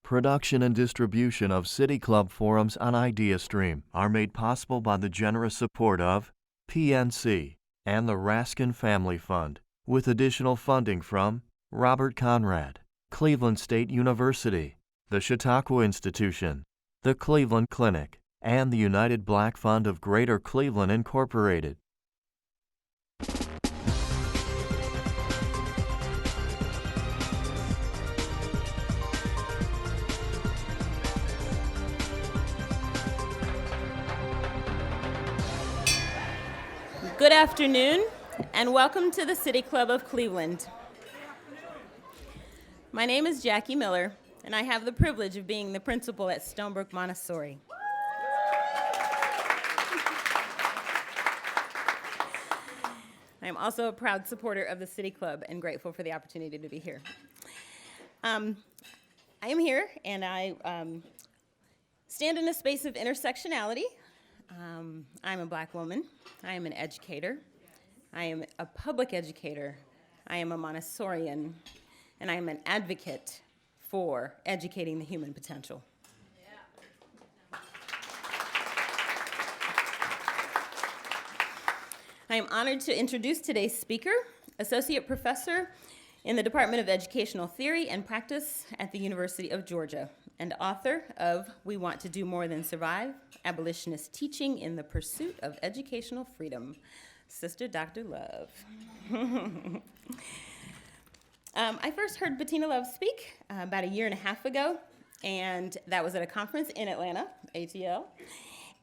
Production and distribution of City Club forums on IdeaStream are made possible by the generous support of PNC and the Raskin Family Fund, with additional funding from Robert Conrad, Cleveland State University, the Chautauqua Institution, the Cleveland Clinic, and the United Black Fund of Greater Cleveland, Incorporated. Good afternoon, and welcome to the City Club of Cleveland. My name is Jackie Miller, and I have the privilege of being the principal at Stonebrook Montessori. I am also a proud supporter of the City Club and grateful for the opportunity to be here. I am here, and I stand in a space of intersectionality. I'm a Black woman. I am an educator. I am a public educator. I am a Montessorian, and I am an advocate for educating the human potential. I am honored to introduce today's speaker, Associate Professor in the Department of Educational Theory and Practice at the University of Georgia, and author of We Want to Do More Than Survive, Abolitionist Teaching in the Pursuit of Educational Freedom, Sister Dr. Love. I first heard Bettina Love speak about a year and a half ago, and that was at a conference in Atlanta, ATL.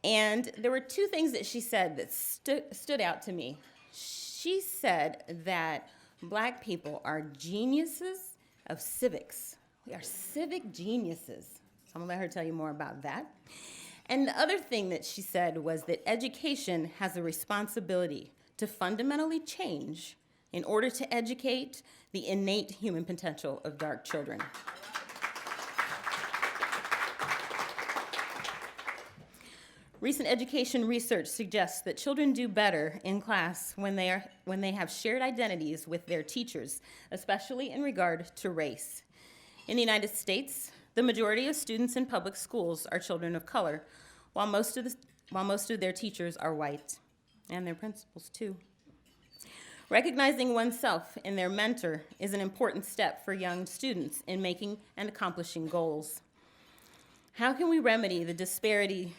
And there were two things that she said that stood out to me. She said that Black people are geniuses of civics. We are civic geniuses. So I'm gonna let her tell you more about that. And the other thing that she said was that education has a responsibility to fundamentally change in order to educate the innate human potential of dark children. Recent education research suggests that children do better in class when they have shared identities with their teachers, especially in regard to race. In the United States, the majority of students in public schools are children of color, while most of their teachers are white, and their principals too. Recognizing oneself in their mentor is an important step for young students in making and accomplishing goals. How can we remedy the disparity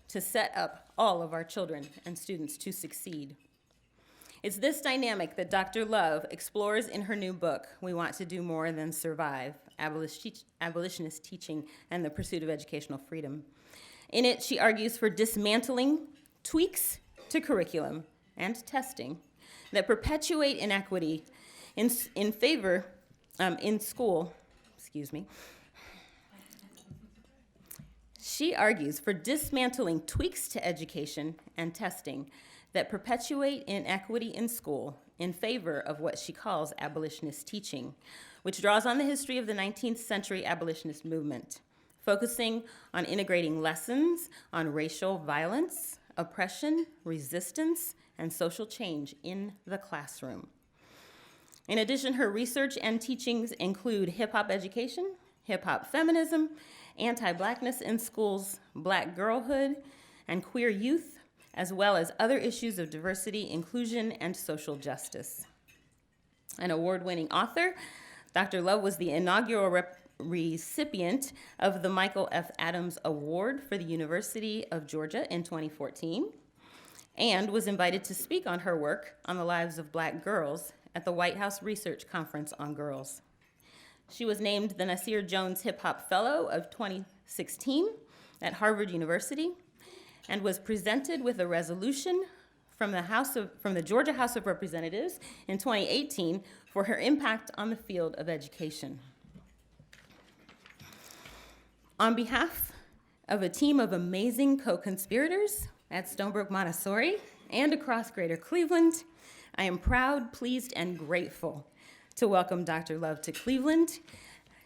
to set up all of our children and students to succeed? It's this dynamic that Dr. Love explores in her new book, We Want to Do More Than Survive, Abolitionist Teaching and the Pursuit of Educational Freedom. In it, she argues for dismantling tweaks to curriculum and testing that perpetuate inequity in school. She argues for dismantling tweaks to education and testing that perpetuate inequity in school in favor of what she calls abolitionist teaching, which draws on the history of the 19th century abolitionist movement, focusing on integrating lessons on racial violence, oppression, resistance, and social change in the classroom. In addition, her research and teachings include hip-hop education, hip-hop feminism, anti-Blackness in schools, Black girlhood, and queer youth, as well as other issues of diversity, inclusion, and social justice. An award-winning author, Dr. Love was the inaugural recipient of the Michael F. Adams Award for the University of Georgia in 2014, and was invited to speak on her work on the lives of Black girls at the White House Research Conference on Girls. She was named the Nasir Jones Hip Hop Fellow of 2016 at Harvard University, and was presented with a resolution from the Georgia House of Representatives in 2018 for her impact on the field of education. On behalf of a team of amazing co-conspirators at Stonebrook Montessori and across Greater Cleveland, I am proud, pleased, and grateful to welcome Dr. Love to Cleveland.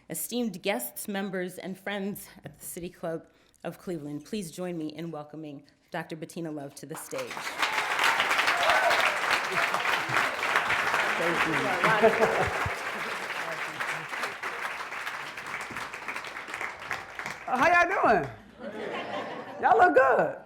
Esteemed guests, members, and friends at the City Club of Cleveland, please join me in welcoming Dr. Bettina Love to the stage. Thank you. How y'all doing? Y'all look good.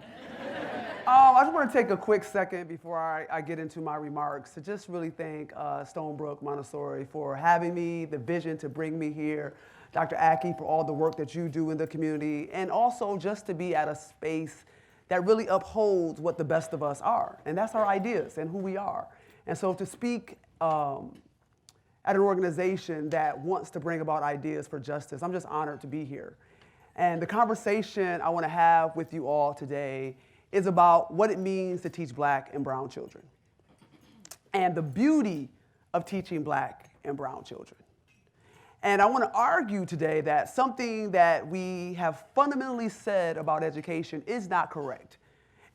I just want to take a quick second before I get into my remarks to just really thank Stonebrook Montessori for having me, the vision to bring me here, Dr. Aki for all the work that you do in the community, and also just to be at a space that really upholds what the best of us are, and that's our ideas and who we are. And so to speak at an organization that wants to bring about ideas for justice, I'm just honored to be here. And the conversation I want to have with you all today is about what it means to teach Black and brown children and the beauty of teaching Black and brown children. And I want to argue today that something that we have fundamentally said about education is not correct.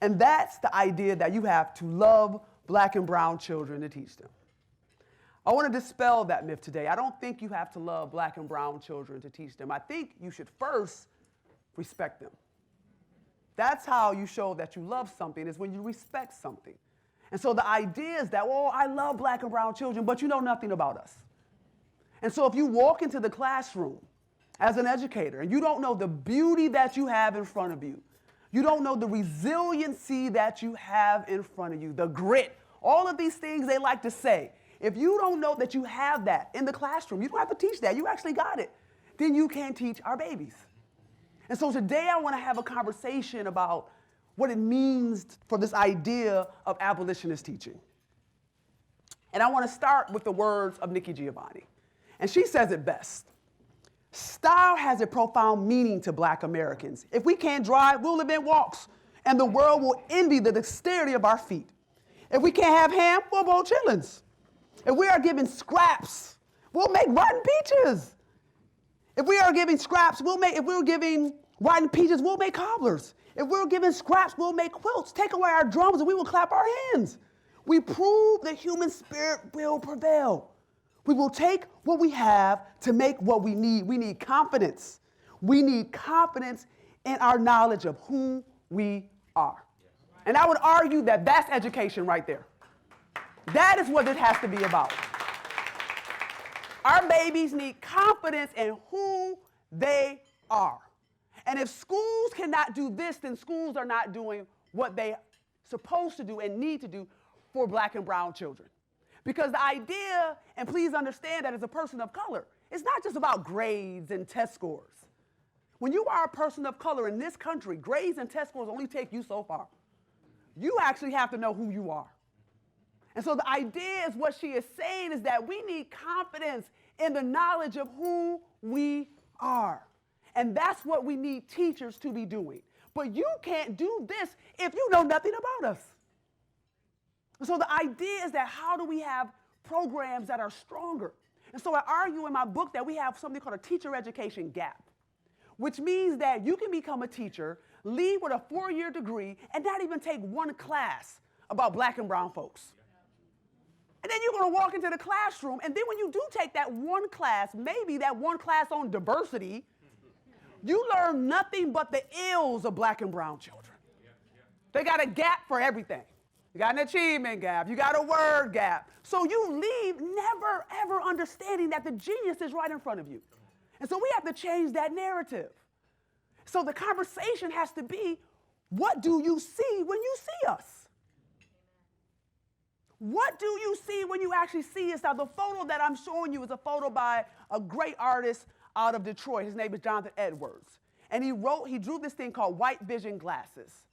And that's the idea that you have to love Black and brown children to teach them. I want to dispel that myth today. I don't think you have to love Black and brown children to teach them. I think you should first respect them. That's how you show that you love something, is when you respect something. And so the idea is that, well, I love Black and brown children, but you know nothing about us. And so if you walk into the classroom as an educator and you don't know the beauty that you have in front of you, you don't know the resiliency that you have in front of you, the grit, all of these things they like to say. If you don't know that you have that in the classroom, you don't have to teach that, you actually got it, then you can't teach our babies. And so today I want to have a conversation about what it means for this idea of abolitionist teaching. And I want to start with the words of Nikki Giovanni. And she says it best. Style has a profound meaning to Black Americans. If we can't drive, we'll invent walks, and the world will envy the dexterity of our feet. If we can't have ham, we'll boil chitlins. If we are given scraps, we'll make rotten peaches. If we are giving scraps, if we're giving rotten peaches, we'll make cobblers. If we're given scraps, we'll make quilts. Take away our drums and we will clap our hands. We prove the human spirit will prevail. We will take what we have to make what we need. We need confidence. We need confidence in our knowledge of who we are. And I would argue that that's education right there. That is what it has to be about. Our babies need confidence in who they are. And if schools cannot do this, then schools are not doing what they're supposed to do and need to do for Black and brown children. Because the idea, and please understand that as a person of color, it's not just about grades and test scores. When you are a person of color in this country, grades and test scores only take you so far. You actually have to know who you are. And so the idea is what she is saying is that we need confidence in the knowledge of who we are. And that's what we need teachers to be doing. But you can't do this if you know nothing about us. So the idea is that how do we have programs that are stronger? And so I argue in my book that we have something called a teacher education gap, which means that you can become a teacher, leave with a 4-year degree, and not even take one class about Black and brown folks. And then you're going to walk into the classroom, and then when you do take that one class, maybe that one class on diversity, you learn nothing but the ills of Black and brown children. They got a gap for everything. You got an achievement gap. You got a word gap. So you leave never, ever understanding that the genius is right in front of you. And so we have to change that narrative. So the conversation has to be, what do you see when you see us? What do you see when you actually see us? Now, the photo that I'm showing you is a photo by a great artist out of Detroit. His name is Jonathan Edwards. And he drew this thing called white vision glasses.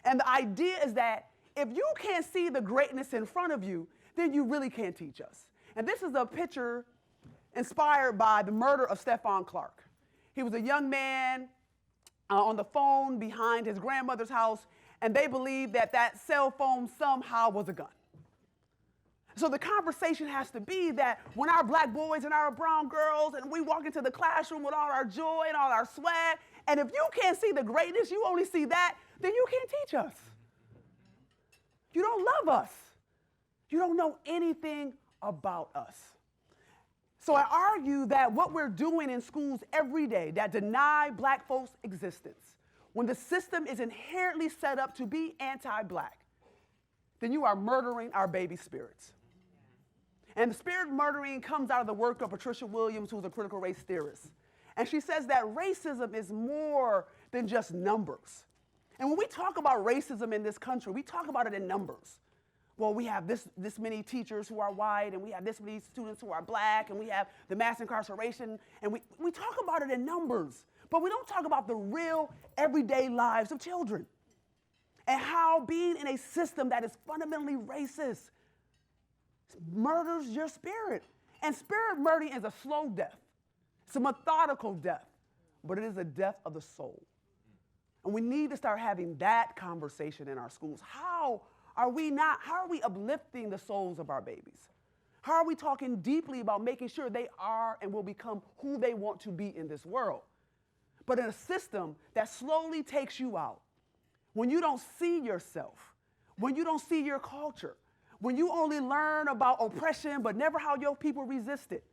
And the idea is that if you can't see the greatness in front of you, then you really can't teach us. And this is a picture inspired by the murder of Stephan Clark. He was a young man on the phone behind his grandmother's house, and they believed that that cell phone somehow was a gun. So the conversation has to be that when our Black boys and our brown girls, and we walk into the classroom with all our joy and all our swag, and if you can't see the greatness, you only see that, then you can't teach us. You don't love us. You don't know anything about us. So I argue that what we're doing in schools every day that deny Black folks' existence, when the system is inherently set up to be anti-Black, then you are murdering our baby spirits. And the spirit murdering comes out of the work of Patricia Williams, who's a critical race theorist. And she says that racism is more than just numbers. And when we talk about racism in this country, we talk about it in numbers. Well, we have this many teachers who are white, and we have this many students who are black, and we have the mass incarceration, and we talk about it in numbers, but we don't talk about the real everyday lives of children and how being in a system that is fundamentally racist murders your spirit. And spirit murdering is a slow death. It's a methodical death, but it is a death of the soul. And we need to start having that conversation in our schools. How are we uplifting the souls of our babies? How are we talking deeply about making sure they are and will become who they want to be in this world? But in a system that slowly takes you out, when you don't see yourself, when you don't see your culture, when you only learn about oppression but never how your people resist it,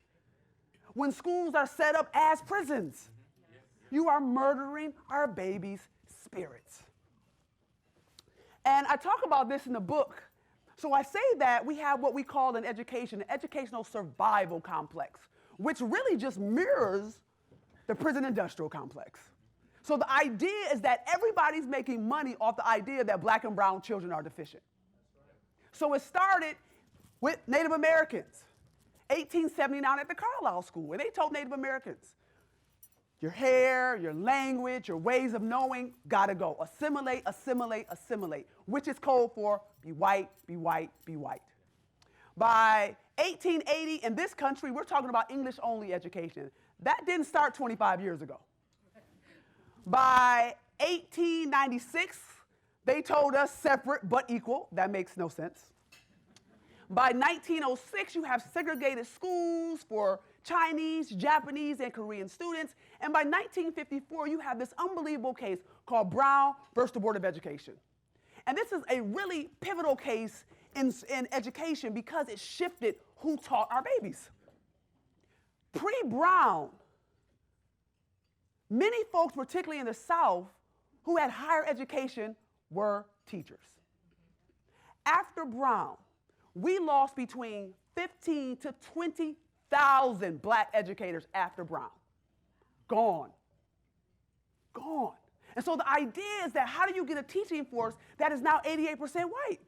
when schools are set up as prisons, you are murdering our babies' spirits. And I talk about this in the book. So I say that we have what we call an educational survival complex, which really just mirrors the prison industrial complex. So the idea is that everybody's making money off the idea that black and brown children are deficient. So it started with Native Americans, 1879 at the Carlisle School, and they told Native Americans, your hair, your language, your ways of knowing, gotta go. Assimilate, assimilate, assimilate, which is code for be white, be white, be white. By 1880 in this country, we're talking about English-only education. That didn't start 25 years ago. By 1896, they told us separate but equal. That makes no sense. By 1906, you have segregated schools for Chinese, Japanese, and Korean students. And by 1954, you have this unbelievable case called Brown versus the Board of Education. And this is a really pivotal case in education because it shifted who taught our babies. Pre-Brown, many folks, particularly in the South, who had higher education were teachers. After Brown, we lost between 15 to 20,000 black educators after Brown. Gone. Gone. And so the idea is that how do you get a teaching force that is now 88% white?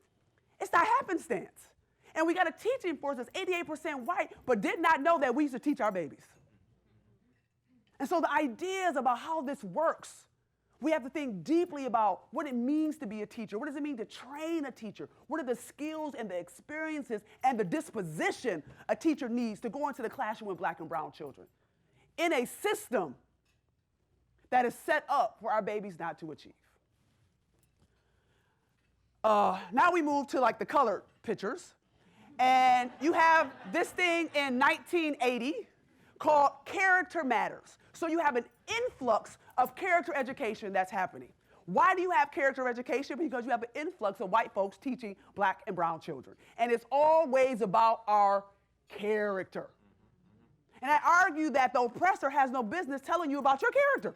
It's not happenstance. And we got a teaching force that's 88% white, but did not know that we used to teach our babies. And so the ideas about how this works, we have to think deeply about what it means to be a teacher. What does it mean to train a teacher? What are the skills and the experiences and the disposition a teacher needs to go into the classroom with black and brown children in a system that is set up for our babies not to achieve? Now we move to like the colored pictures. And you have this thing in 1980 called Character Matters. So you have an influx of character education that's happening. Why do you have character education? Because you have an influx of white folks teaching black and brown children. And it's always about our character. And I argue that the oppressor has no business telling you about your character.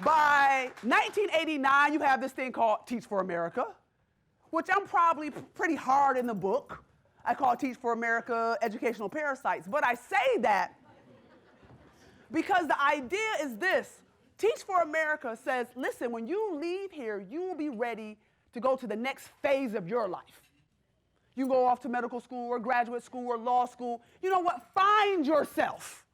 By 1989, you have this thing called Teach for America, which I'm probably pretty hard in the book. I call it Teach for America Educational Parasites. But I say that because the idea is this. Teach for America says, listen, when you leave here, you will be ready to go to the next phase of your life. You go off to medical school or graduate school or law school. You know what? Find yourself.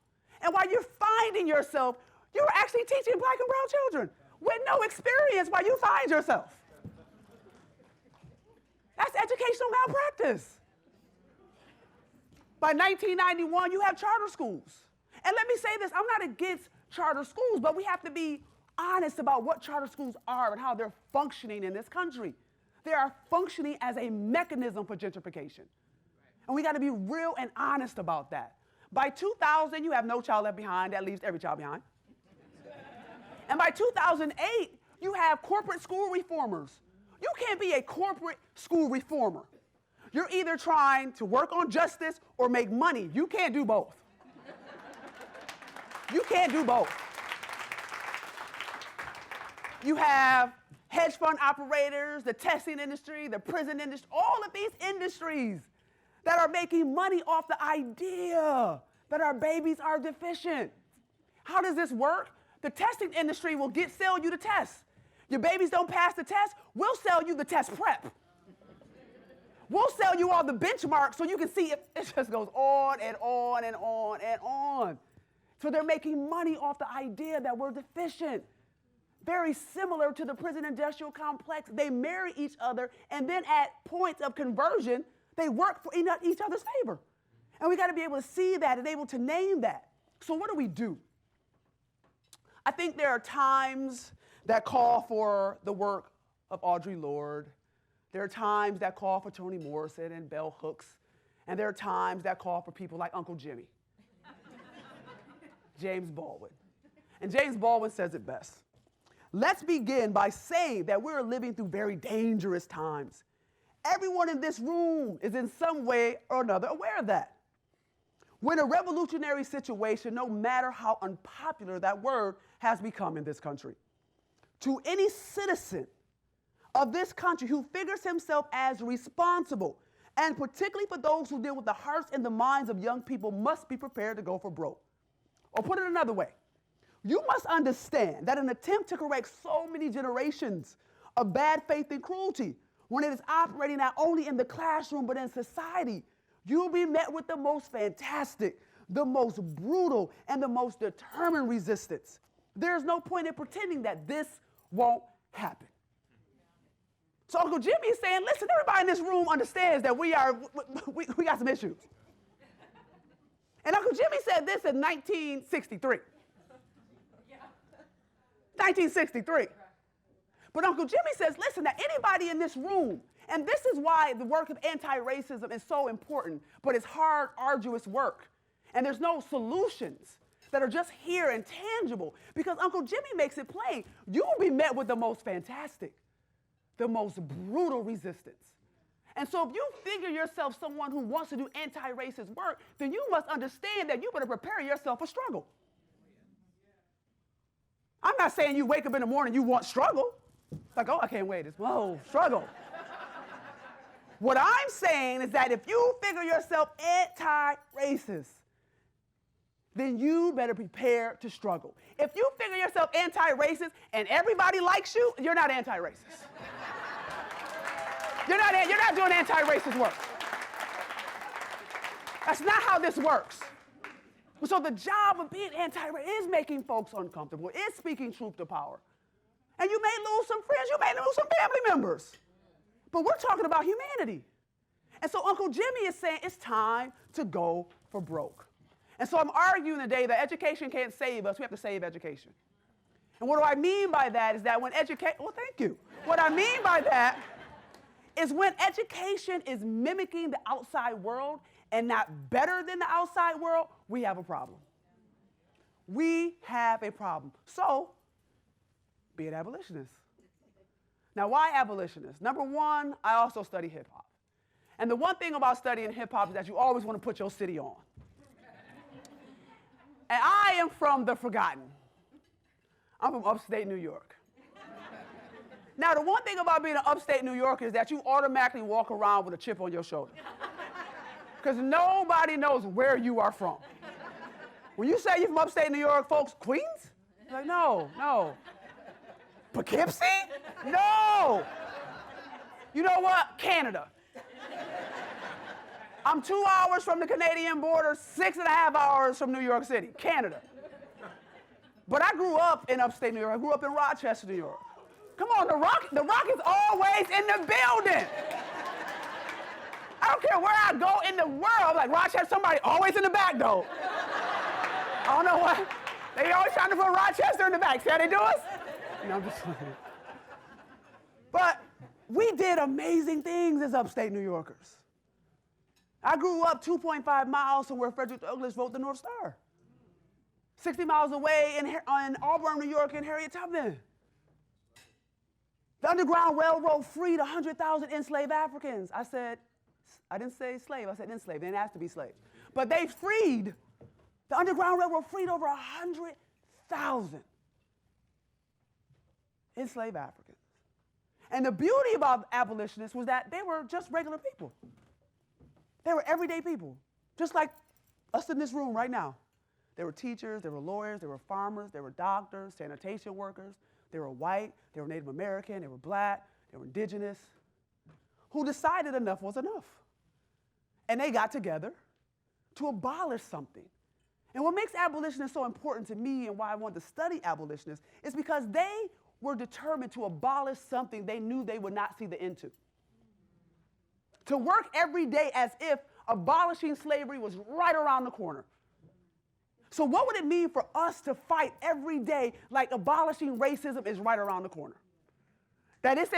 And while you're finding yourself, you're actually teaching black and brown children with no experience while you find yourself. That's educational malpractice. By 1991, you have charter schools. And let me say this, I'm not against charter schools, but we have to be honest about what charter schools are and how they're functioning in this country. They are functioning as a mechanism for gentrification. And we got to be real and honest about that. By 2000, you have No Child Left Behind. That leaves every child behind. And by 2008, you have corporate school reformers. You can't be a corporate school reformer. You're either trying to work on justice or make money. You can't do both. You can't do both. You have hedge fund operators, the testing industry, the prison industry, all of these industries that are making money off the idea that our babies are deficient. How does this work? The testing industry will sell you the test. Your babies don't pass the test, we'll sell you the test prep. We'll sell you all the benchmarks so you can see it just goes on and on and on and on. So they're making money off the idea that we're deficient. Very similar to the prison industrial complex. They marry each other, and then at points of conversion, they work for each other's favor. And we got to be able to see that and able to name that. So what do? I think there are times that call for the work of Audre Lorde. There are times that call for Toni Morrison and Bell Hooks. And there are times that call for people like Uncle Jimmy, James Baldwin. And James Baldwin says it best. Let's begin by saying that we're living through very dangerous times. Everyone in this room is in some way or another aware of that. We're in a revolutionary situation, no matter how unpopular that word has become in this country. To any citizen of this country who figures himself as responsible, and particularly for those who deal with the hearts and the minds of young people, must be prepared to go for broke. Or put it another way, you must understand that an attempt to correct so many generations of bad faith and cruelty, when it is operating not only in the classroom but in society, you'll be met with the most fantastic, the most brutal, and the most determined resistance. There's no point in pretending that this won't happen. So Uncle Jimmy is saying, listen, everybody in this room understands that we got some issues. And Uncle Jimmy said this in 1963. 1963. But Uncle Jimmy says, listen, that anybody in this room, and this is why the work of anti-racism is so important, but it's hard, arduous work. And there's no solutions that are just here and tangible, because Uncle Jimmy makes it plain. You will be met with the most fantastic, the most brutal resistance. And so if you figure yourself someone who wants to do anti-racist work, then you must understand that you better prepare yourself for struggle. I'm not saying you wake up in the morning, you want struggle. Like, oh, I can't wait. Whoa, struggle. What I'm saying is that if you figure yourself anti-racist, then you better prepare to struggle. If you figure yourself anti-racist and everybody likes you, you're not anti-racist. You're not doing anti-racist work. That's not how this works. So the job of being anti-racist is making folks uncomfortable, is speaking truth to power. And you may lose some friends, you may lose some family members. But we're talking about humanity. And so Uncle Jimmy is saying it's time to go for broke. And so I'm arguing today that education can't save us, we have to save education. And what do I mean by that is that when thank you. What I mean by that is when education is mimicking the outside world and not better than the outside world, we have a problem. We have a problem. So, be an abolitionist. Now, why abolitionists? Number one, I also study hip hop. And the one thing about studying hip hop is that you always want to put your city on. And I am from the forgotten. I'm from upstate New York. Now, the one thing about being an upstate New Yorker is that you automatically walk around with a chip on your shoulder. Because nobody knows where you are from. When you say you're from upstate New York, folks, Queens? Like, no. Poughkeepsie? No. You know what? Canada. I'm 2 hours from the Canadian border, 6.5 hours from New York City, Canada. But I grew up in upstate New York. I grew up in Rochester, New York. Come on, the rock is always in the building. I don't care where I go in the world, like Rochester, somebody always in the back though. I don't know why. They always trying to put Rochester in the back. See how they do us? No, I'm just kidding. But we did amazing things as upstate New Yorkers. I grew up 2.5 miles from where Frederick Douglass wrote the North Star. 60 miles away in Auburn, New York, in Harriet Tubman. The Underground Railroad freed 100,000 enslaved Africans. I didn't say slave, I said enslaved. They didn't have to be slaves. But they freed, the Underground Railroad freed over 100,000 enslaved Africans. And the beauty about abolitionists was that they were just regular people. They were everyday people, just like us in this room right now. They were teachers, they were lawyers, they were farmers, they were doctors, sanitation workers. They were white, they were Native American, they were black, they were indigenous, who decided enough was enough. And they got together to abolish something. And what makes abolitionists so important to me and why I wanted to study abolitionists is because they were determined to abolish something they knew they would not see the end to. To work every day as if abolishing slavery was right around the corner. So what would it mean for us to fight every day like abolishing racism is right around the corner? That it's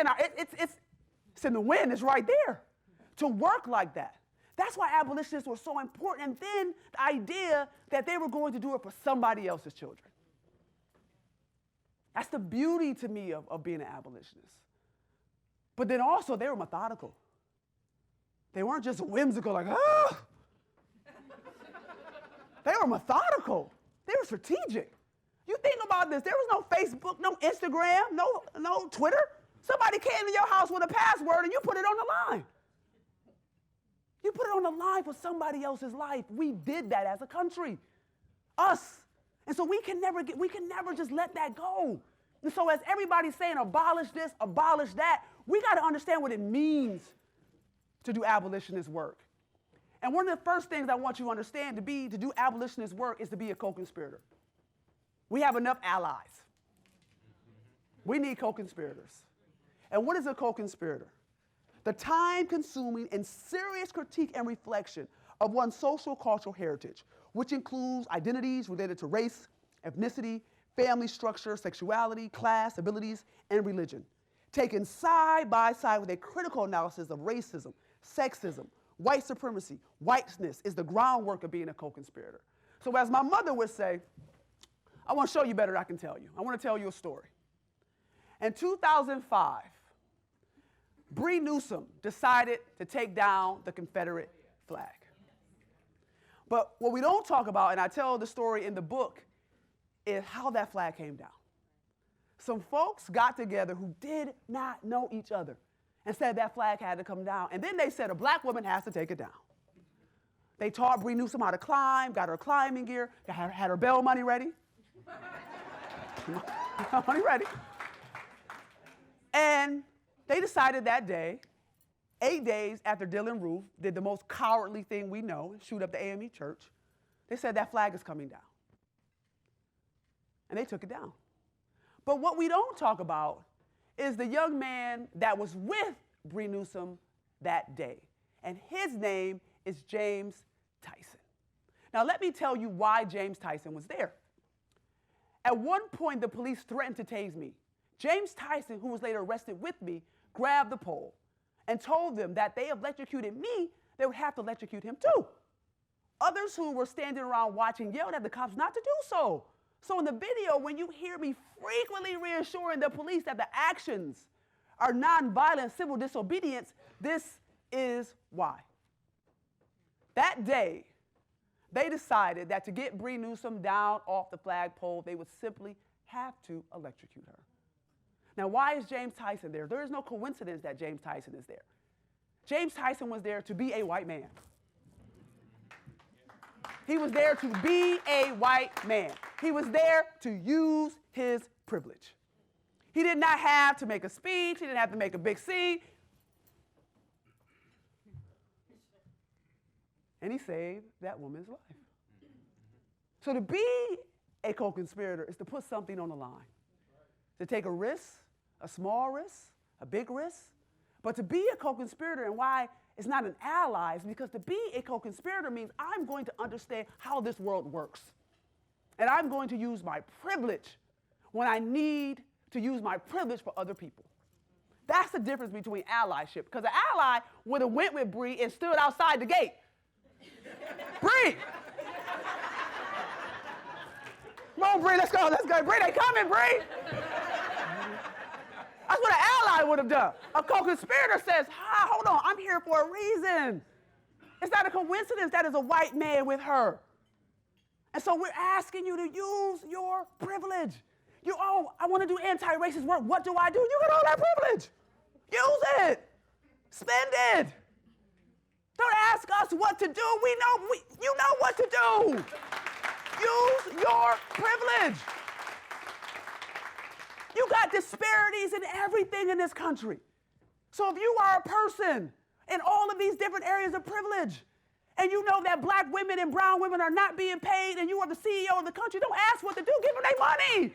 in the wind, it's right there. To work like that. That's why abolitionists were so important. And then the idea that they were going to do it for somebody else's children. That's the beauty to me of being an abolitionist. But then also they were methodical. They weren't just whimsical like, oh. They were methodical. They were strategic. You think about this. There was no Facebook, no Instagram, no Twitter. Somebody came to your house with a password and you put it on the line. You put it on the line for somebody else's life. We did that as a country. Us. And so we can never just let that go. And so as everybody's saying abolish this, abolish that, we got to understand what it means to do abolitionist work. And one of the first things I want you to understand to do abolitionist work is to be a co-conspirator. We have enough allies. We need co-conspirators. And what is a co-conspirator? The time-consuming and serious critique and reflection of one's social cultural heritage, which includes identities related to race, ethnicity, family structure, sexuality, class, abilities, and religion, taken side by side with a critical analysis of racism, sexism, white supremacy. Whiteness is the groundwork of being a co-conspirator. So as my mother would say, I want to show you better than I can tell you. I want to tell you a story. In 2005, Bree Newsom decided to take down the Confederate flag. But what we don't talk about, and I tell the story in the book, is how that flag came down. Some folks got together who did not know each other and said that flag had to come down. And then they said a black woman has to take it down. They taught Bree Newsom how to climb, got her climbing gear, had her bail money ready. Money ready. And they decided that day, 8 days after Dylann Roof did the most cowardly thing we know, shoot up the AME church, they said that flag is coming down. And they took it down. But what we don't talk about is the young man that was with Bree Newsom that day. And his name is James Tyson. Now let me tell you why James Tyson was there. At one point, the police threatened to tase me. James Tyson, who was later arrested with me, grabbed the pole and told them that they electrocuted me, they would have to electrocute him too. Others who were standing around watching yelled at the cops not to do so. So in the video, when you hear me frequently reassuring the police that the actions are nonviolent civil disobedience, this is why. That day, they decided that to get Bree Newsom down off the flagpole, they would simply have to electrocute her. Now, why is James Tyson there? There is no coincidence that James Tyson is there. James Tyson was there to be a white man. He was there to be a white man. He was there to use his privilege. He did not have to make a speech. He didn't have to make a big scene. And he saved that woman's life. So to be a co-conspirator is to put something on the line. To take a risk, a small risk, a big risk. But to be a co-conspirator, and why it's not an ally, is because to be a co-conspirator means I'm going to understand how this world works. And I'm going to use my privilege when I need to use my privilege for other people. That's the difference between allyship. Because an ally would have went with Bree and stood outside the gate. Bree! Come on, Bree, let's go. Bree, they coming, Bree! That's what an ally would have done. A co-conspirator says, hold on, I'm here for a reason. It's not a coincidence that is a white man with her. And so we're asking you to use your privilege. I want to do anti-racist work. What do I do? You got all that privilege. Use it. Spend it. Don't ask us what to do. You know what to do. Use your privilege. You got disparities in everything in this country. So if you are a person in all of these different areas of privilege, and you know that black women and brown women are not being paid, and you are the CEO of the country, don't ask what to do. Give them their money.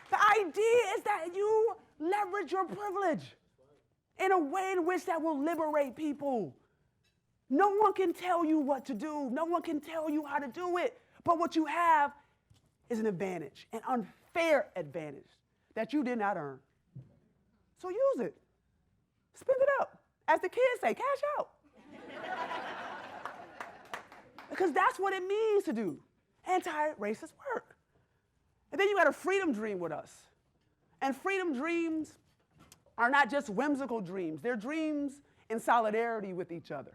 The idea is that you leverage your privilege in a way in which that will liberate people. No one can tell you what to do. No one can tell you how to do it. But what you have is an advantage, an unfair advantage that you did not earn. So use it. Spend it up. As the kids say, cash out. Because that's what it means to do anti-racist work. And then you got a freedom dream with us. And freedom dreams are not just whimsical dreams. They're dreams in solidarity with each other,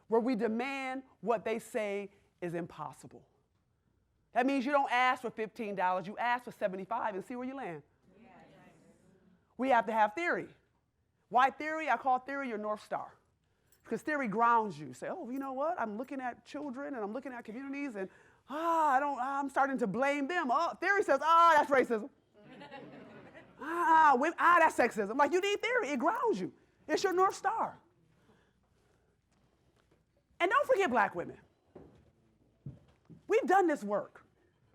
where we demand what they say is impossible. That means you don't ask for $15, you ask for $75 and see where you land. Yeah. We have to have theory. Why theory? I call theory your North Star. Because theory grounds you. Say, oh, you know what? I'm looking at children and I'm looking at communities and I'm starting to blame them. Oh, theory says, that's racism. That's sexism. Like, you need theory. It grounds you. It's your North Star. And don't forget black women. We've done this work.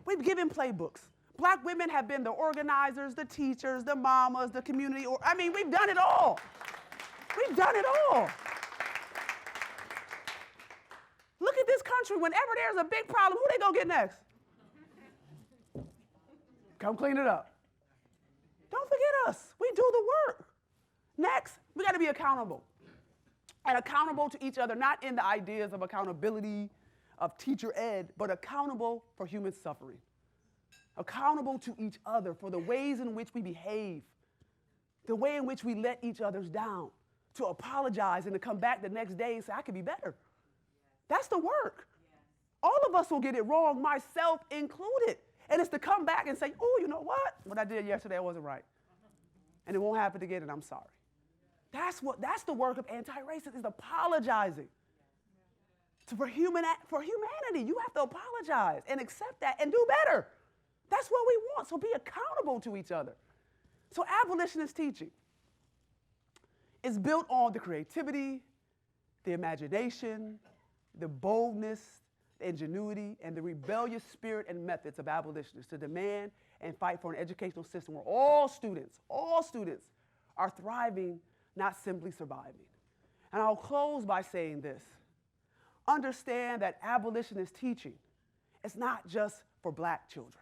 We've given playbooks. Black women have been the organizers, the teachers, the mamas, the community. We've done it all. We've done it all. Look at this country. Whenever there's a big problem, who they gonna get next? Come clean it up. Don't forget us. We do the work. Next, we gotta be accountable. And accountable to each other, not in the ideas of accountability, of teacher ed, but accountable for human suffering. Accountable to each other for the ways in which we behave, the way in which we let each other down, to apologize and to come back the next day and say, I could be better. That's the work. All of us will get it wrong, myself included. And it's to come back and say, oh, you know what? What I did yesterday wasn't right. And it won't happen again, and I'm sorry. That's the work of anti-racism, is apologizing. For humanity, you have to apologize and accept that and do better. That's what we want, so be accountable to each other. So abolitionist teaching is built on the creativity, the imagination, the boldness, the ingenuity, and the rebellious spirit and methods of abolitionists to demand and fight for an educational system where all students are thriving, not simply surviving. And I'll close by saying this. Understand that abolitionist teaching is not just for black children.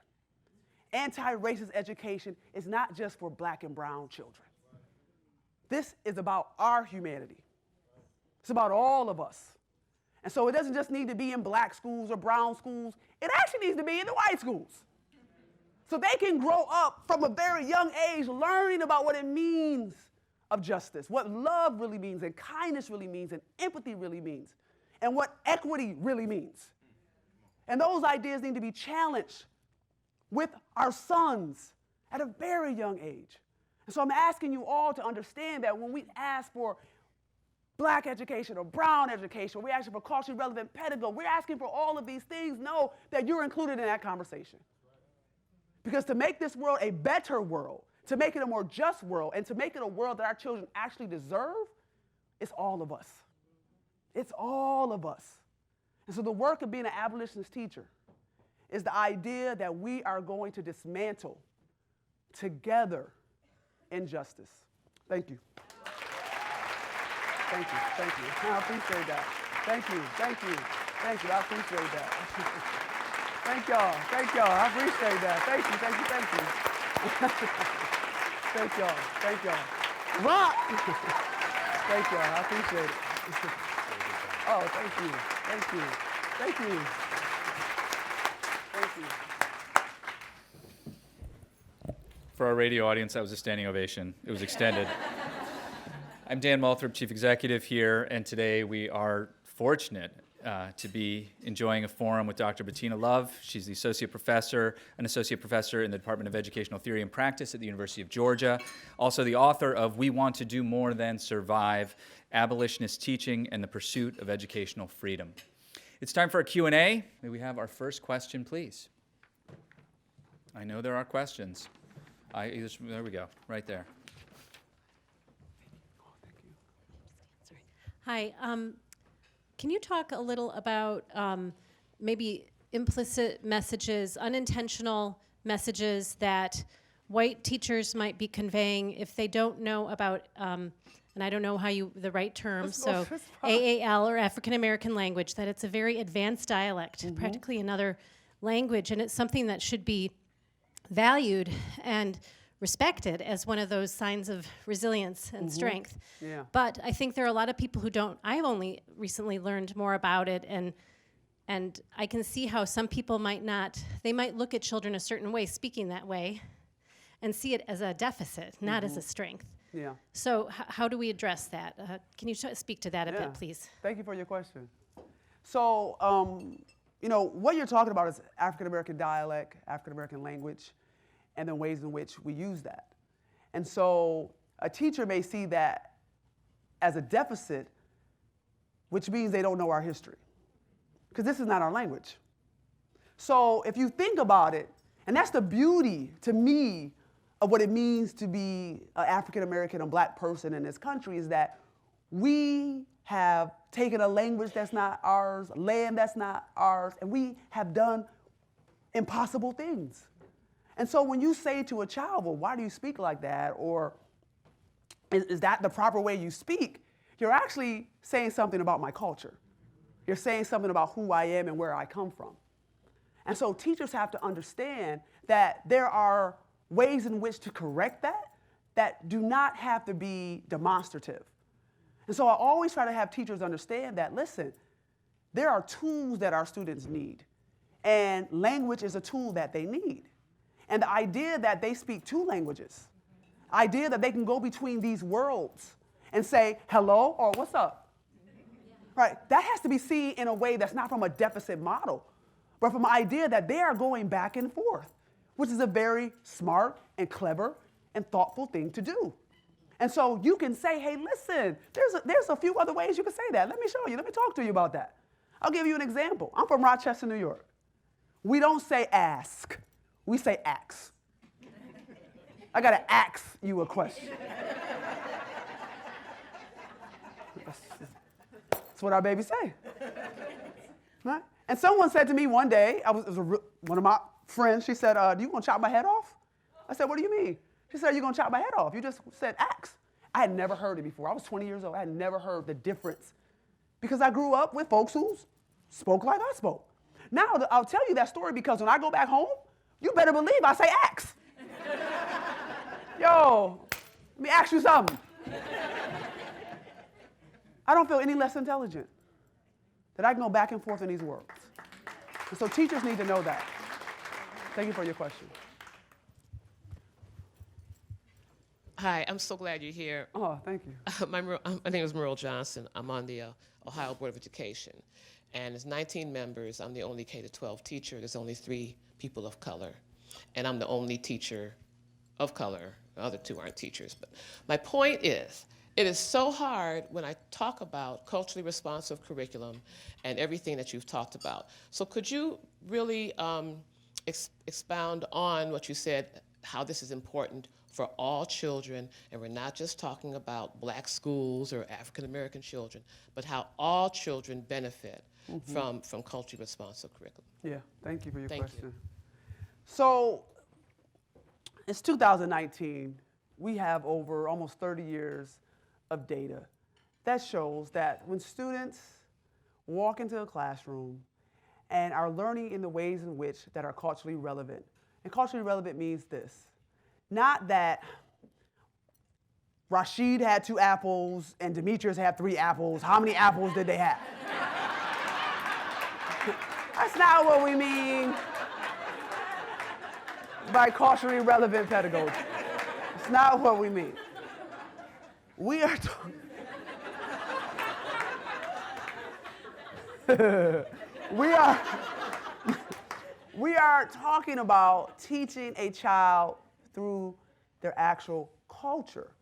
Anti-racist education is not just for black and brown children. This is about our humanity. It's about all of us. And so it doesn't just need to be in black schools or brown schools. It actually needs to be in the white schools. So they can grow up from a very young age learning about what it means of justice, what love really means, and kindness really means, and empathy really means, and what equity really means. And those ideas need to be challenged with our sons at a very young age. And so I'm asking you all to understand that when we ask for black education or brown education, we're asking for culturally relevant pedagogy, we're asking for all of these things, know that you're included in that conversation. Because to make this world a better world, to make it a more just world, and to make it a world that our children actually deserve, it's all of us. It's all of us. And so the work of being an abolitionist teacher is the idea that we are going to dismantle together injustice. Thank you. Thank you, thank you. I appreciate that. Thank you, thank you, thank you. I appreciate that. Thank y'all, I appreciate that. Thank you, thank you, thank you. Thank y'all. Rock! Thank y'all, I appreciate it. Oh, thank you. For our radio audience, that was a standing ovation. It was extended. I'm Dan Malthrop, Chief Executive here, and today we are fortunate to be enjoying a forum with Dr. Bettina Love. She's the an associate professor in the Department of Educational Theory and Practice at the University of Georgia. Also the author of We Want to Do More Than Survive, Abolitionist Teaching and the Pursuit of Educational Freedom. It's time for a Q&A. May we have our first question, please? I know there are questions. There we go, right there. Hi. Can you talk a little about maybe implicit messages, unintentional messages that white teachers might be conveying if they don't know about, and I don't know the right term, so AAL or African American language, that it's a very advanced dialect, practically another language, and it's something that should be valued and respected as one of those signs of resilience and strength. Yeah. But I think there are a lot of people who don't. I've only recently learned more about it, and I can see how some people might not. They might look at children a certain way, speaking that way, and see it as a deficit, not as a strength. Yeah. So how do we address that? Can you speak to that a bit, please? Thank you for your question. So, what you're talking about is African American dialect, African American language, and the ways in which we use that. And so a teacher may see that as a deficit, which means they don't know our history, because this is not our language. So if you think about it, and that's the beauty to me of what it means to be an African American and Black person in this country, is that we have taken a language that's not ours, land that's not ours, and we have done impossible things. And so when you say to a child, well, why do you speak like that? Or is that the proper way you speak? You're actually saying something about my culture. You're saying something about who I am and where I come from. And so teachers have to understand that there are ways in which to correct that do not have to be demonstrative. And so I always try to have teachers understand that, listen, there are tools that our students need, and language is a tool that they need. And the idea that they speak two languages, idea that they can go between these worlds and say hello or what's up, right? That has to be seen in a way that's not from a deficit model, but from an idea that they are going back and forth, which is a very smart and clever and thoughtful thing to do. And so you can say, hey, listen, there's a few other ways you can say that. Let me show you. Let me talk to you about that. I'll give you an example. I'm from Rochester, New York. We don't say ask. We say ax. I gotta ask you a question. That's what our babies say. Right? And someone said to me one day, one of my friends, she said, you gonna chop my head off? I said, what do you mean? She said, you're gonna chop my head off. You just said ax. I had never heard it before. I was 20 years old. I had never heard the difference, because I grew up with folks who spoke like I spoke. Now, I'll tell you that story because when I go back home, you better believe I say ax. Yo, let me ask you something. I don't feel any less intelligent, that I can go back and forth in these worlds. And so teachers need to know that. Thank you for your question. Hi, I'm so glad you're here. Oh, thank you. My name is Merle Johnson. I'm on the Ohio Board of Education. And there's 19 members. I'm the only K-12 teacher. There's only 3 people of color. And I'm the only teacher of color. The other 2 aren't teachers. But my point is, it is so hard when I talk about culturally responsive curriculum and everything that you've talked about. So could you really expound on what you said, how this is important for all children, and we're not just talking about Black schools or African American children, but how all children benefit from culturally responsive curriculum. Yeah, thank you for your Thank question. you. So it's 2019. We have over almost 30 years of data that shows that when students walk into a classroom and are learning in the ways in which that are culturally relevant, and culturally relevant means this, not that Rashid had 2 apples and Demetrius had 3 apples. How many apples did they have? That's not what we mean by culturally relevant pedagogy. It's not what we mean. We are talking. we are, we are talking about teaching a child through their actual culture,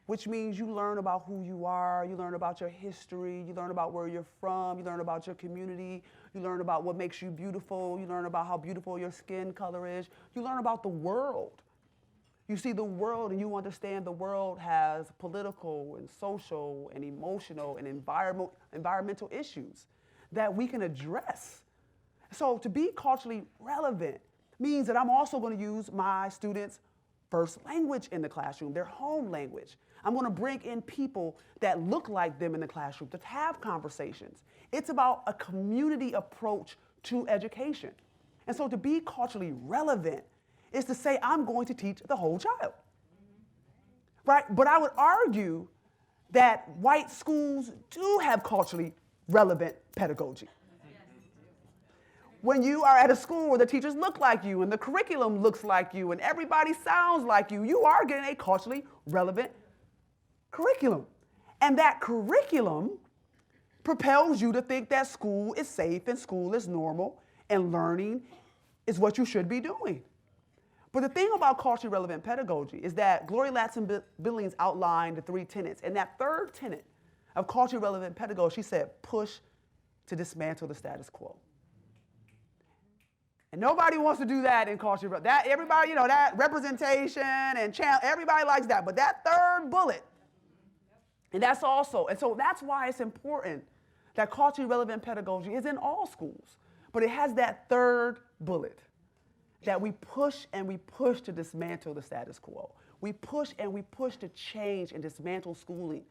which means you learn about who you are, you learn about your history, you learn about where you're from, you learn about your community, you learn about what makes you beautiful, you learn about how beautiful your skin color is, you learn about the world. You see the world and you understand the world has political and social and emotional and environmental issues that we can address. So to be culturally relevant means that I'm also going to use my students' first language in the classroom, their home language. I'm going to bring in people that look like them in the classroom to have conversations. It's about a community approach to education. And so to be culturally relevant is to say I'm going to teach the whole child, right? But I would argue that white schools do have culturally relevant pedagogy. When you are at a school where the teachers look like you and the curriculum looks like you and everybody sounds like you are getting a culturally relevant curriculum. And that curriculum propels you to think that school is safe and school is normal and learning is what you should be doing. But the thing about culturally relevant pedagogy is that Gloria Ladson-Billings outlined the 3 tenets. And that third tenet of culturally relevant pedagogy, she said, push to dismantle the status quo. And nobody wants to do that in culture. That everybody, you know, that representation and everybody likes that. But that third bullet, and so that's why it's important that culturally relevant pedagogy is in all schools. But it has that third bullet, that we push and we push to dismantle the status quo. We push and we push to change and dismantle schooling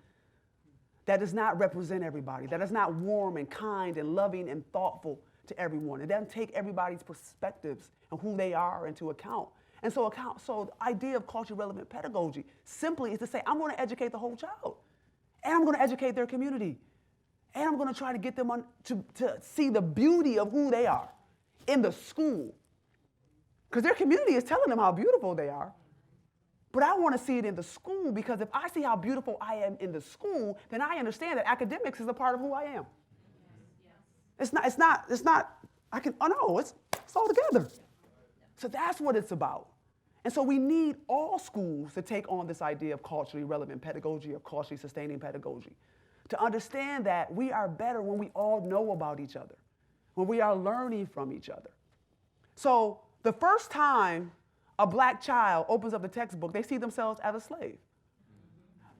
that does not represent everybody, that is not warm and kind and loving and thoughtful to everyone. It doesn't take everybody's perspectives and who they are into account. And so the idea of culturally relevant pedagogy simply is to say, I'm going to educate the whole child, and I'm going to educate their community, and I'm going to try to get them to see the beauty of who they are in the school. Because their community is telling them how beautiful they are. But I want to see it in the school, because if I see how beautiful I am in the school, then I understand that academics is a part of who I am. It's all together. So that's what it's about. And so we need all schools to take on this idea of culturally relevant pedagogy or culturally sustaining pedagogy, to understand that we are better when we all know about each other, when we are learning from each other. So the first time a black child opens up the textbook, they see themselves as a slave.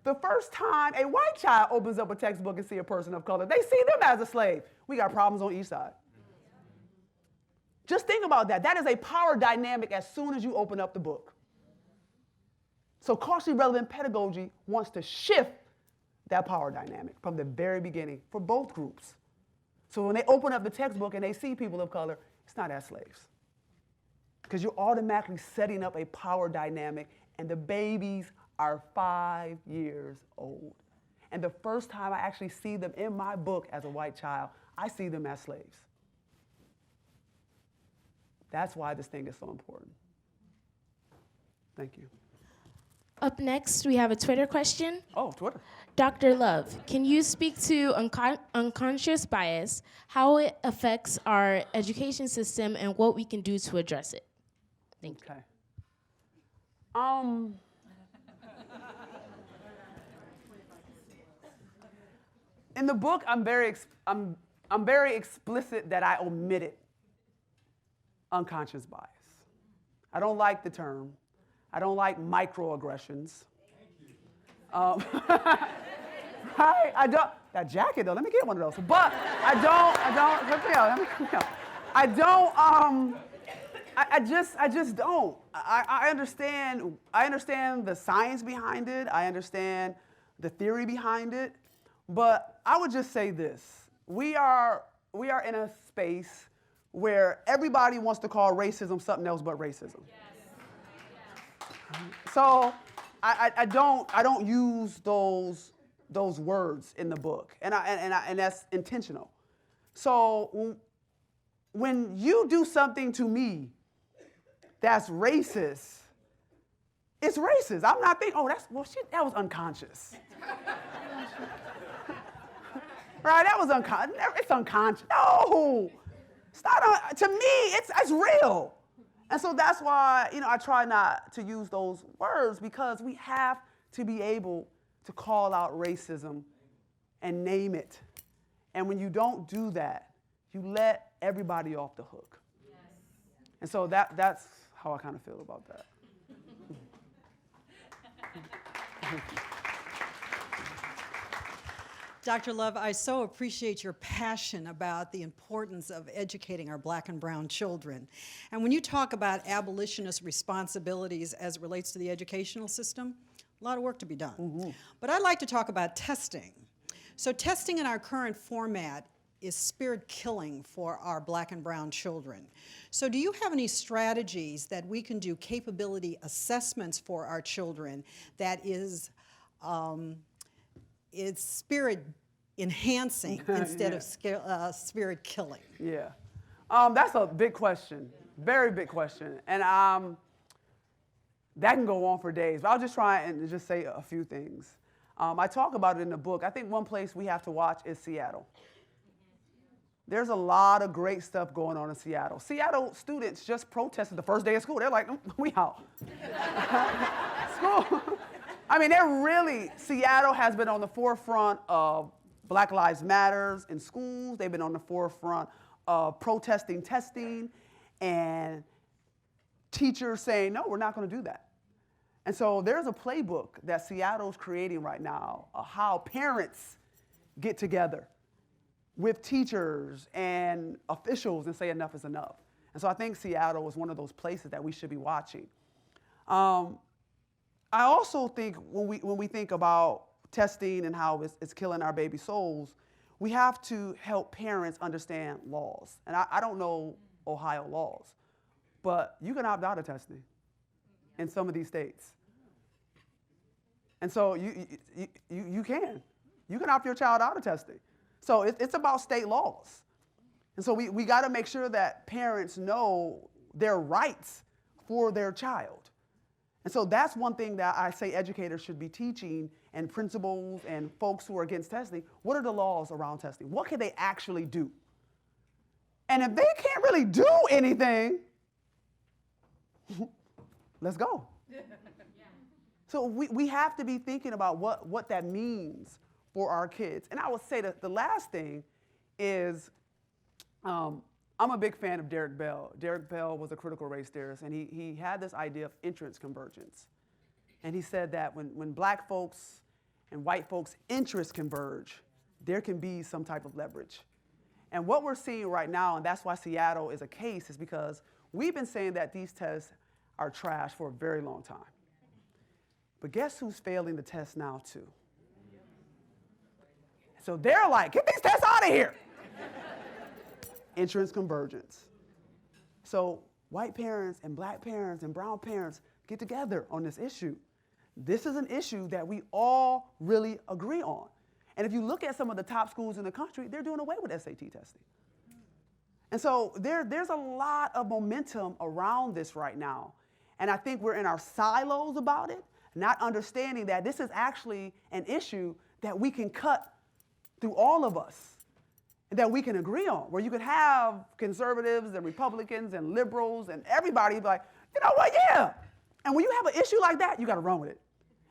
The first time a white child opens up a textbook and see a person of color, they see them as a slave. We got problems on each side. Just think about that. That is a power dynamic as soon as you open up the book. So culturally relevant pedagogy wants to shift that power dynamic from the very beginning for both groups. So when they open up the textbook and they see people of color, it's not as slaves. Because you're automatically setting up a power dynamic, and the babies are 5 years old. And the first time I actually see them in my book as a white child, I see them as slaves. That's why this thing is so important. Thank you. Up next, we have a Twitter question. Oh, Twitter. Dr. Love, can you speak to unconscious bias, how it affects our education system, and what we can do to address it? Thank you. Okay. In the book, I'm very explicit that I omitted unconscious bias. I don't like the term. I don't like microaggressions. Right? I don't. That jacket though. Let me get one of those. But I don't. Let me go. I just don't. I understand the science behind it. I understand the theory behind it. But I would just say this. We are in a space where everybody wants to call racism something else but racism. Yes. So I don't use those words in the book, and that's intentional. So when you do something to me that's racist, it's racist. I'm not thinking, that was unconscious. Right? That was unconscious. It's unconscious. No, it's not. To me, it's real. And so that's why, I try not to use those words, because we have to be able to call out racism and name it. And when you don't do that, you let everybody off the hook. Yes. And so that's how I kind of feel about that. Dr. Love, I so appreciate your passion about the importance of educating our black and brown children. And when you talk about abolitionist responsibilities as it relates to the educational system, a lot of work to be done. Mm-hmm. But I'd like to talk about testing. So testing in our current format is spirit killing for our black and brown children. So do you have any strategies that we can do capability assessments for our children that is spirit enhancing instead of spirit killing? Yeah, that's a big question, very big question. And that can go on for days, but I'll just try and just say a few things. I talk about it in the book. I think one place we have to watch is Seattle. There's a lot of great stuff going on in Seattle. Seattle students just protested the first day of school. They're like, we out. School. I mean, Seattle has been on the forefront of Black Lives Matters in schools. They've been on the forefront of protesting testing and teachers saying, no, we're not going to do that. And so there's a playbook that Seattle's creating right now of how parents get together with teachers and officials and say enough is enough. And so I think Seattle is one of those places that we should be watching. I also think when we think about testing and how it's killing our baby souls, we have to help parents understand laws. And I don't know Ohio laws, but you can opt out of testing in some of these states. And so you can opt your child out of testing. So it's about state laws. And so we got to make sure that parents know their rights for their child. And so that's one thing that I say educators should be teaching, and principals and folks who are against testing. What are the laws around testing? What can they actually do? And if they can't really do anything, let's go. So we have to be thinking about what that means for our kids. And I would say that the last thing is, I'm a big fan of Derek Bell. Derek Bell was a critical race theorist, and he had this idea of interest convergence. And he said that when black folks and white folks' interests converge, there can be some type of leverage. And what we're seeing right now, and that's why Seattle is a case, is because we've been saying that these tests are trash for a very long time. But guess who's failing the test now too? So they're like, get these tests out of here. Interest convergence. So white parents and black parents and brown parents get together on this issue. This is an issue that we all really agree on. And if you look at some of the top schools in the country, they're doing away with SAT testing. And so there's a lot of momentum around this right now. And I think we're in our silos about it, not understanding that this is actually an issue that we can cut through all of us, that we can agree on, where you could have conservatives and Republicans and liberals and everybody be like, you know what, yeah. And when you have an issue like that, you got to run with it.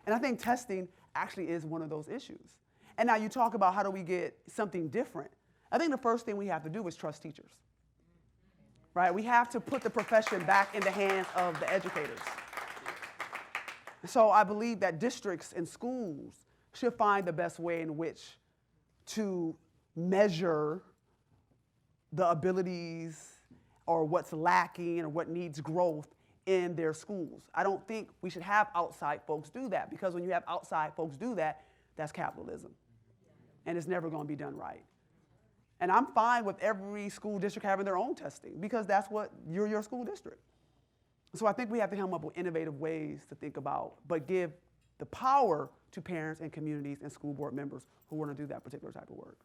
And I think testing actually is one of those issues. And now you talk about how do we get something different. I think the first thing we have to do is trust teachers, right? We have to put the profession back in the hands of the educators. So I believe that districts and schools should find the best way in which to measure the abilities or what's lacking or what needs growth in their schools. I don't think we should have outside folks do that, because when you have outside folks do that, that's capitalism. And it's never going to be done right. And I'm fine with every school district having their own testing, because that's what you're your school district. So I think we have to come up with innovative ways to think about, but give the power to parents and communities and school board members who want to do that particular type of work.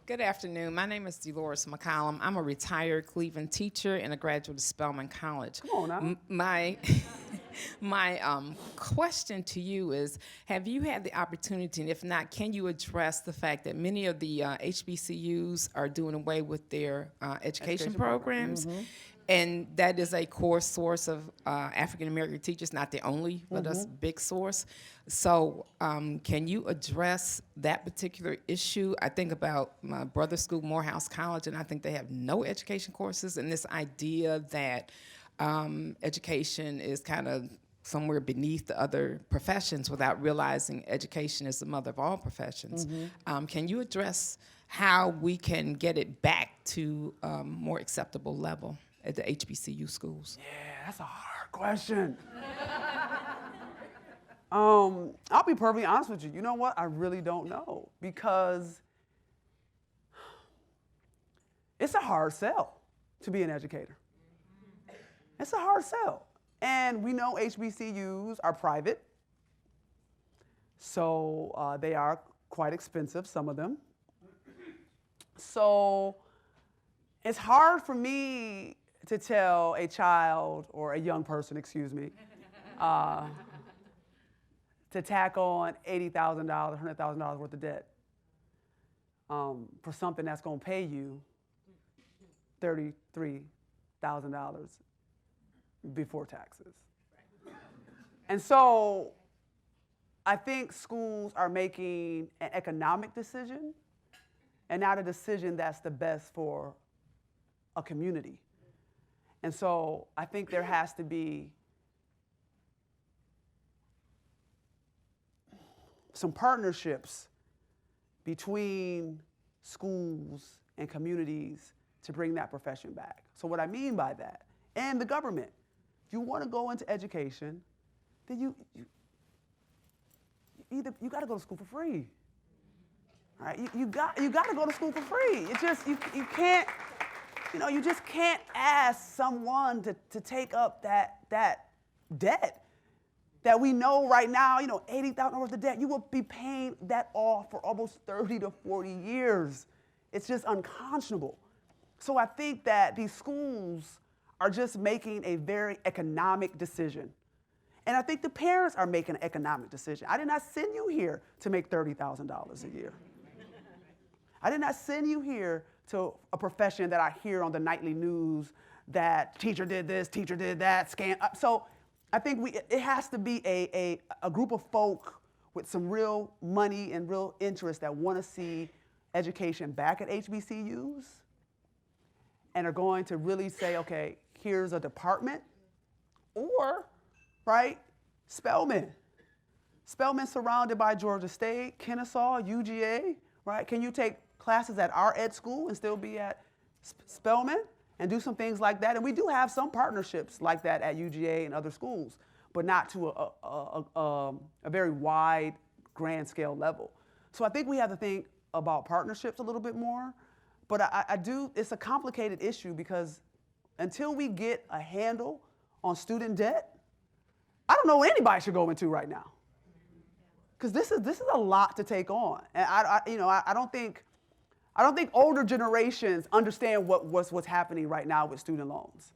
Good afternoon. My name is Dolores McCollum. I'm a retired Cleveland teacher and a graduate of Spelman College. Come on now. My question to you is, have you had the opportunity, and if not, can you address the fact that many of the HBCUs are doing away with their education programs? And that is a core source of African-American teachers, not the only, but that's a big source. So can you address that particular issue? I think about my brother's school, Morehouse College, and I think they have no education courses, and this idea that education is kind of somewhere beneath the other professions without realizing education is the mother of all professions. Can you address how we can get it back to a more acceptable level at the HBCU schools? Yeah, that's a hard question. I'll be perfectly honest with you. You know what? I really don't know, because it's a hard sell to be an educator. It's a hard sell. And we know HBCUs are private, so they are quite expensive, some of them. So it's hard for me to tell a child, or a young person, excuse me, to tack on $80,000, $100,000 worth of debt for something that's going to pay you $33,000 before taxes. And so I think schools are making an economic decision and not a decision that's the best for a community. And so I think there has to be some partnerships between schools and communities to bring that profession back. So what I mean by that, and the government, if you want to go into education, then you got to go to school for free. All right? You got to go to school for free. It's just, you can't, you just can't ask someone to take up that debt that we know right now, $80,000 worth of debt. You will be paying that off for almost 30 to 40 years. It's just unconscionable. So I think that these schools are just making a very economic decision. And I think the parents are making an economic decision. I did not send you here to make $30,000 a year. I did not send you here to a profession that I hear on the nightly news that teacher did this, teacher did that, scam. So I think it has to be a group of folk with some real money and real interest that want to see education back at HBCUs and are going to really say, okay, here's a department, or, right, Spelman. Spelman surrounded by Georgia State, Kennesaw, UGA, right? Can you take classes at our ed school and still be at Spelman and do some things like that? And we do have some partnerships like that at UGA and other schools, but not to a very wide, grand scale level. So I think we have to think about partnerships a little bit more, but it's a complicated issue, because until we get a handle on student debt, I don't know what anybody should go into right now, because this is a lot to take on, and I don't think older generations understand what's happening right now with student loans.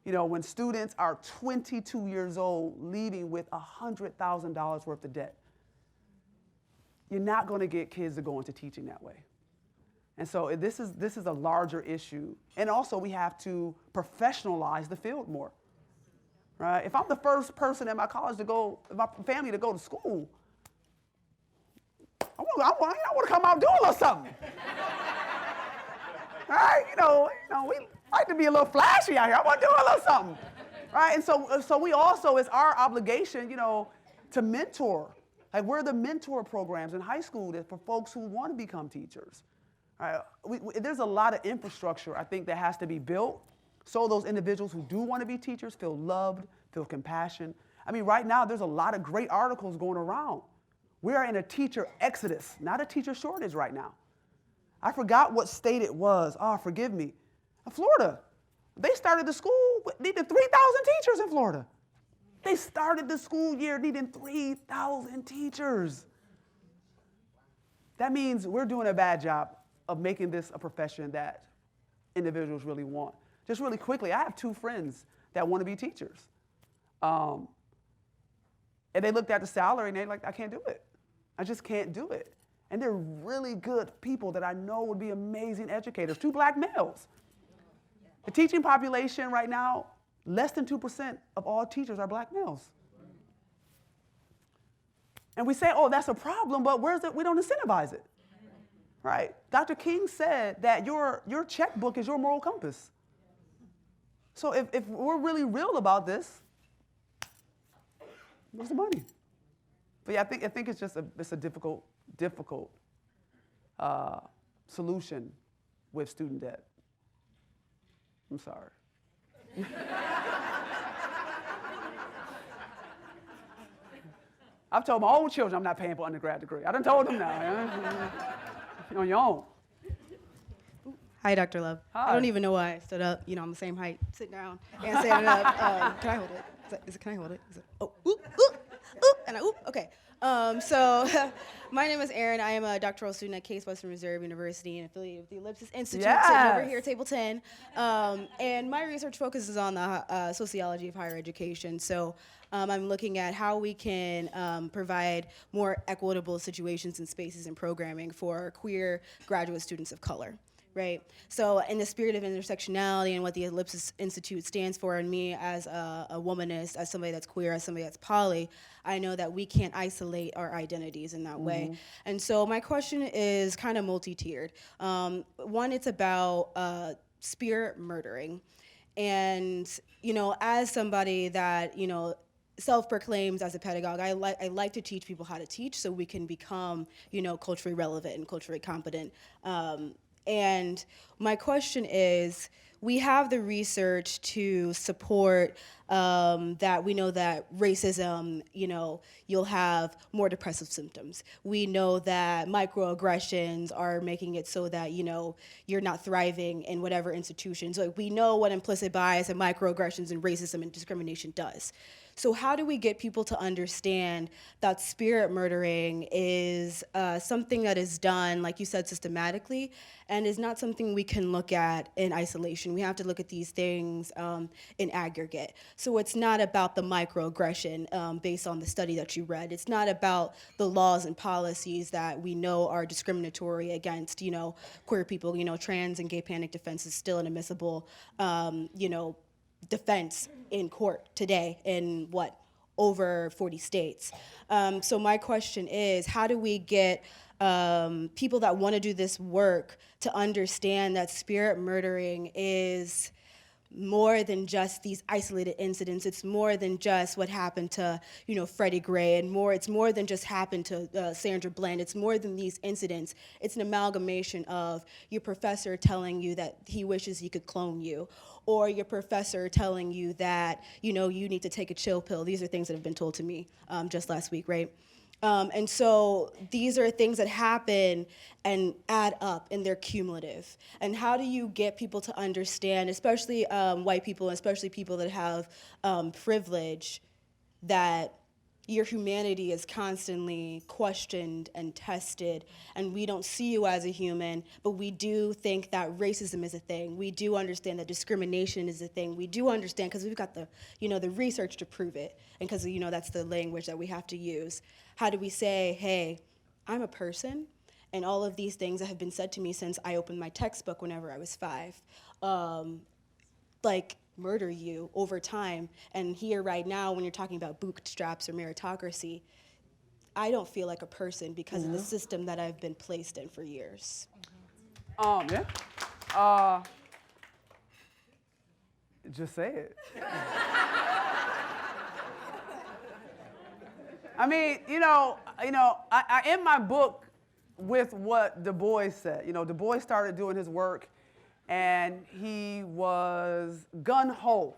When students are 22 years old, leaving with $100,000 worth of debt, you're not going to get kids to go into teaching that way. And so this is a larger issue. And also we have to professionalize the field more, right? If I'm the first person in my college my family to go to school, I want to come out and do a little something. Right? We like to be a little flashy out here. I want to do a little something, right? And so we also, it's our obligation, to mentor. Like, we're the mentor programs in high school for folks who want to become teachers. Right? There's a lot of infrastructure, I think, that has to be built so those individuals who do want to be teachers feel loved, feel compassion. I mean, right now, there's a lot of great articles going around. We are in a teacher exodus, not a teacher shortage right now. I forgot what state it was. Oh, forgive me. Florida. They started the school needing 3,000 teachers in Florida. They started the school year needing 3,000 teachers. That means we're doing a bad job of making this a profession that individuals really want. Just really quickly, I have 2 friends that want to be teachers. And they looked at the salary and they're like, I can't do it. I just can't do it. And they're really good people that I know would be amazing educators, 2 black males. The teaching population right now, less than 2% of all teachers are black males. And we say, oh, that's a problem, but where's it? We don't incentivize it, right? Dr. King said that your checkbook is your moral compass. So if we're really real about this, where's the money? But yeah, I think it's just a difficult solution with student debt. I'm sorry. I've told my own children I'm not paying for undergrad degree. I done told them now. You're on your own. Hi, Dr. Love. Hi. I don't even know why I stood up. You know, I'm the same height. Sit down and stand up. Can I hold it? Can I hold it? Oh, oop, oop, oop, and I oop. Okay. So my name is Erin. I am a doctoral student at Case Western Reserve University and affiliated with the Ellipsis Institute, sitting over here, table 10. And my research focuses on the sociology of higher education. So I'm looking at how we can provide more equitable situations and spaces and programming for queer graduate students of color. Right. So in the spirit of intersectionality and what the Ellipsis Institute stands for, and me as a womanist, as somebody that's queer, as somebody that's poly, I know that we can't isolate our identities in that way. And so my question is kind of multi-tiered. One, it's about spirit murdering. And, you know, as somebody that, you know, self-proclaims as a pedagogue, I like to teach people how to teach so we can become, you know, culturally relevant and culturally competent. And my question is, we have the research to support that we know that racism, you know, you'll have more depressive symptoms. We know that microaggressions are making it so that, you know, you're not thriving in whatever institutions. Like, we know what implicit bias and microaggressions and racism and discrimination does. So how do we get people to understand that spirit murdering is something that is done, like you said, systematically, and is not something we can look at in isolation? We have to look at these things in aggregate. So it's not about the microaggression based on the study that you read. It's not about the laws and policies that we know are discriminatory against, you know, queer people. You know, trans and gay panic defense is still an admissible, you know, defense in court today in over 40 states. So my question is, how do we get people that want to do this work to understand that spirit murdering is more than just these isolated incidents? It's more than just what happened to, you know, Freddie Gray, and it's more than just happened to Sandra Bland. It's more than these incidents. It's an amalgamation of your professor telling you that he wishes he could clone you, or your professor telling you that, you know, you need to take a chill pill. These are things that have been told to me just last week, right? And so these are things that happen and add up, and they're cumulative. And how do you get people to understand, especially white people, and especially people that have privilege, that your humanity is constantly questioned and tested, and we don't see you as a human, but we do think that racism is a thing. We do understand that discrimination is a thing. We do understand, because we've got the, you know, the research to prove it, and because, you know, that's the language that we have to use. How do we say, hey, I'm a person, and all of these things that have been said to me since I opened my textbook whenever I was 5, like, murder you over time. And here right now, when you're talking about bootstraps or meritocracy, I don't feel like a person because of the system that I've been placed in for years. Just say it. I mean, I end my book with what Du Bois said. You know, Du Bois started doing his work, and he was gung-ho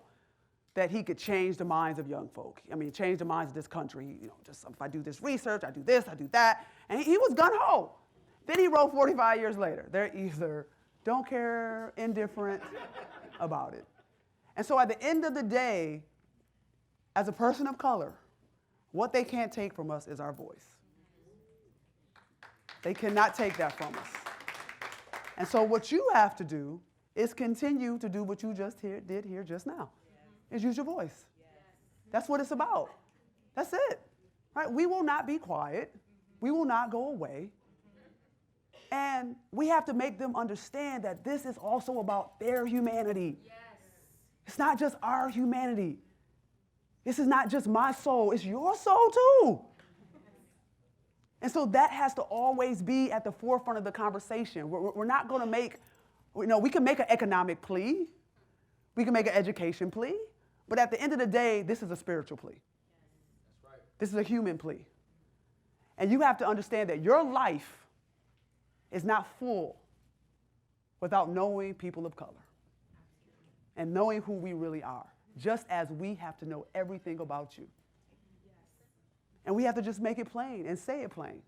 that he could change the minds of young folk. I mean, change the minds of this country. You know, just if I do this research, I do this, I do that. And he was gung-ho. Then he wrote 45 years later, they're either don't care, indifferent about it. And so at the end of the day, as a person of color, what they can't take from us is our voice. They cannot take that from us. And so what you have to do is continue to do what you just did here just now, is use your voice. That's what it's about. That's it. Right? We will not be quiet. We will not go away. And we have to make them understand that this is also about their humanity. Yes. It's not just our humanity. This is not just my soul, it's your soul too. And so that has to always be at the forefront of the conversation. We're not going to make, we can make an economic plea, we can make an education plea, but at the end of the day, this is a spiritual plea. That's right. This is a human plea. And you have to understand that your life is not full without knowing people of color and knowing who we really are, just as we have to know everything about you. And we have to just make it plain and say it plain.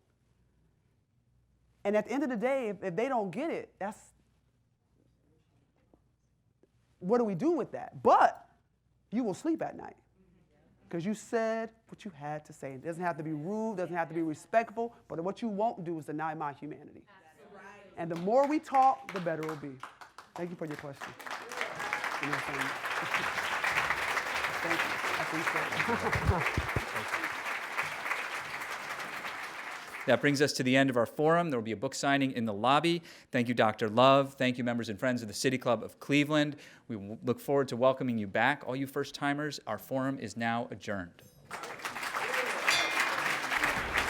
And at the end of the day, if they don't get it, what do we do with that? But you will sleep at night because you said what you had to say. It doesn't have to be rude, doesn't have to be respectful, but what you won't do is deny my humanity. And the more we talk, the better it will be. Thank you for your question. Thank you. I appreciate it. That brings us to the end of our forum. There will be a book signing in the lobby. Thank you, Dr. Love. Thank you, members and friends of the City Club of Cleveland. We look forward to welcoming you back. All you first-timers, our forum is now adjourned.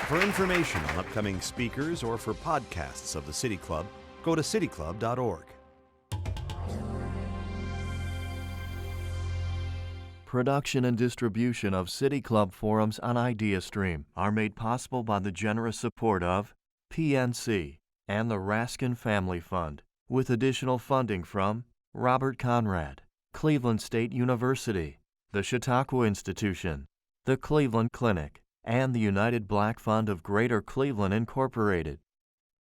For information on upcoming speakers or for podcasts of the City Club, go to cityclub.org. Production and distribution of City Club forums on IdeaStream are made possible by the generous support of PNC and the Raskin Family Fund, with additional funding from Robert Conrad, Cleveland State University, the Chautauqua Institution, the Cleveland Clinic, and the United Black Fund of Greater Cleveland Incorporated.